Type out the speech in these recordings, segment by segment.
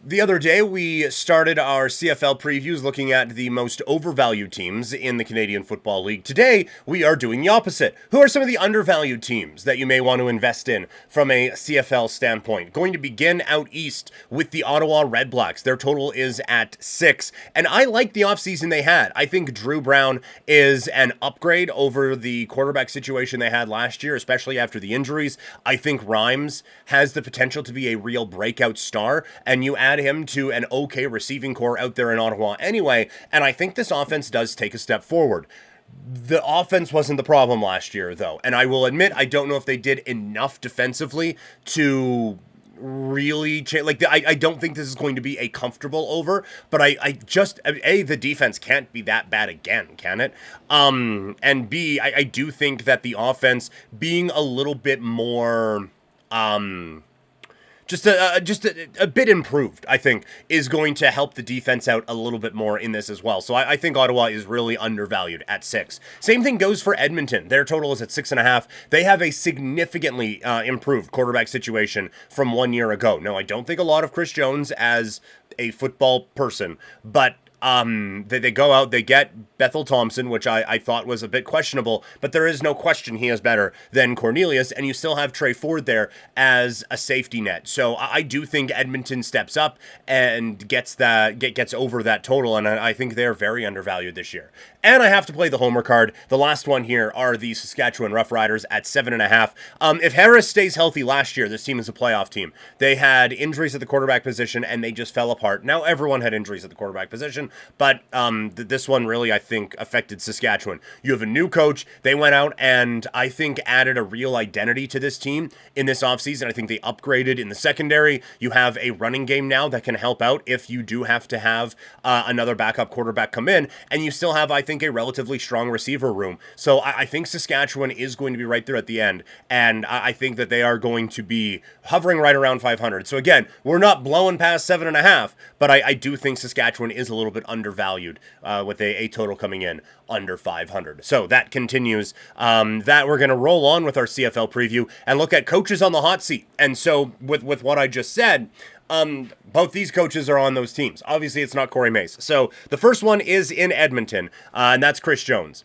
The other day, we started our CFL previews looking at the most overvalued teams in the Canadian Football League. Today, we are doing the opposite. Who are some of the undervalued teams that you may want to invest in from a CFL standpoint? Going to begin out east with the Ottawa Redblacks. Their total is at 6, and I like the offseason they had. I think Drew Brown is an upgrade over the quarterback situation they had last year, especially after the injuries. I think Rhymes has the potential to be a real breakout star, and you add him to an okay receiving core out there in Ottawa anyway, and I think this offense does take a step forward. The offense wasn't the problem last year, though, and I will admit I don't know if they did enough defensively to really change. I don't think this is going to be a comfortable over, but the defense can't be that bad again, can it? And B, I do think that the offense being a little bit more just a bit improved, I think, is going to help the defense out a little bit more in this as well. So I think Ottawa is really undervalued at 6. Same thing goes for Edmonton. Their total is at 6.5. They have a significantly improved quarterback situation from 1 year ago. No, I don't think a lot of Chris Jones as a football person, but they go out, they get Bethel Thompson, which I thought was a bit questionable, but there is no question he is better than Cornelius, and you still have Trey Ford there as a safety net. So I do think Edmonton steps up and gets over that total, and I think they're very undervalued this year. And I have to play the homer card. The last one here are the Saskatchewan Roughriders at 7.5. If Harris stays healthy last year, this team is a playoff team. They had injuries at the quarterback position, and they just fell apart. Now everyone had injuries at the quarterback position, but this one really, I think, affected Saskatchewan. You have a new coach. They went out and I think added a real identity to this team in this offseason. I think they upgraded in the secondary. You have a running game now that can help out if you do have to have another backup quarterback come in, and you still have, I think, a relatively strong receiver room. So I think Saskatchewan is going to be right there at the end, and I think that they are going to be hovering right around 500. So again, we're not blowing past 7.5, but I do think Saskatchewan is a little bit undervalued with a total coming in under 500. So that continues. That we're going to roll on with our CFL preview and look at coaches on the hot seat. And so with what I just said, both these coaches are on those teams. Obviously, it's not Corey Mace. So the first one is in Edmonton, and that's Chris Jones.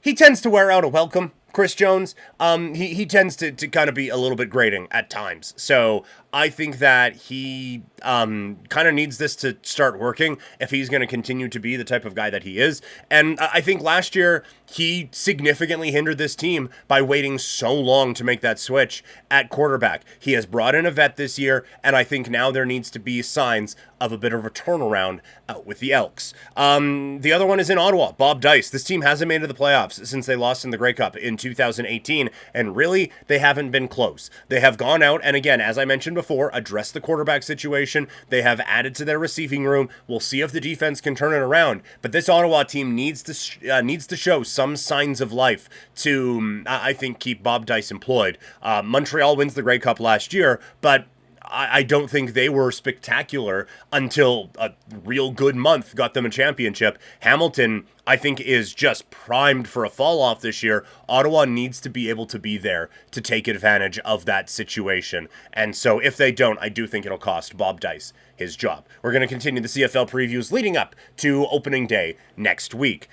He tends to wear out a welcome, Chris Jones. He tends to kind of be a little bit grating at times. So I think that he kind of needs this to start working if he's going to continue to be the type of guy that he is. And I think last year he significantly hindered this team by waiting so long to make that switch at quarterback. He has brought in a vet this year, and I think now there needs to be signs of a bit of a turnaround out with the Elks. The other one is in Ottawa, Bob Dice. This team hasn't made it to the playoffs since they lost in the Grey Cup in 2018, and really, they haven't been close. They have gone out, and again, as I mentioned before, addressed the quarterback situation. They have added to their receiving room. We'll see if the defense can turn it around, but this Ottawa team needs to show some signs of life to, I think, keep Bob Dice employed. Montreal wins the Grey Cup last year, but I don't think they were spectacular until a real good month got them a championship. Hamilton, I think, is just primed for a fall off this year. Ottawa needs to be able to be there to take advantage of that situation. And so if they don't, I do think it'll cost Bob Dice his job. We're going to continue the CFL previews leading up to opening day next week.